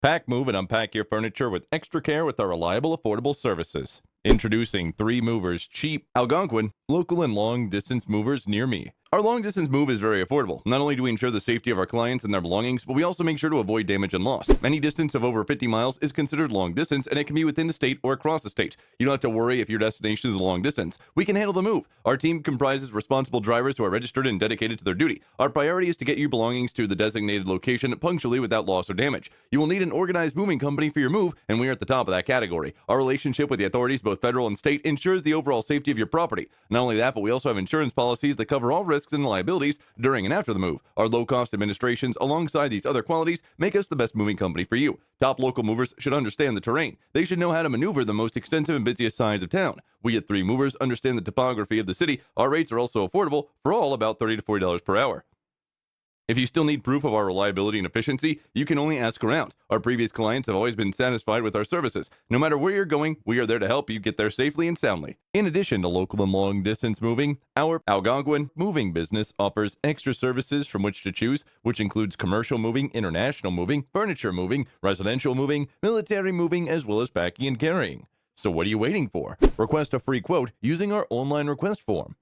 Pack, move, and unpack your furniture with extra care with our reliable, affordable services. Introducing 3 movers, cheap, Algonquin, local and long-distance movers near me. Our long-distance move is very affordable. Not only do we ensure the safety of our clients and their belongings, but we also make sure to avoid damage and loss. Any distance of over 50 miles is considered long distance, and it can be within the state or across the state. You don't have to worry if your destination is a long distance. We can handle the move. Our team comprises responsible drivers who are registered and dedicated to their duty. Our priority is to get your belongings to the designated location punctually without loss or damage. You will need an organized moving company for your move, and we are at the top of that category. Our relationship with the authorities, both federal and state, ensures the overall safety of your property. Not only that, but we also have insurance policies that cover all risks and liabilities during and after the move. Our low-cost administrations, alongside these other qualities, make us the best moving company for you. Top local movers should understand the terrain. They should know how to maneuver the most extensive and busiest sides of town. We at 3 Movers understand the topography of the city. Our rates are also affordable for all, about $30 to $40 per hour. If you still need proof of our reliability and efficiency, you can only ask around. Our previous clients have always been satisfied with our services. No matter where you're going, we are there to help you get there safely and soundly. In addition to local and long-distance moving, our Algonquin moving business offers extra services from which to choose, which includes commercial moving, international moving, furniture moving, residential moving, military moving, as well as packing and carrying. So what are you waiting for? Request a free quote using our online request form.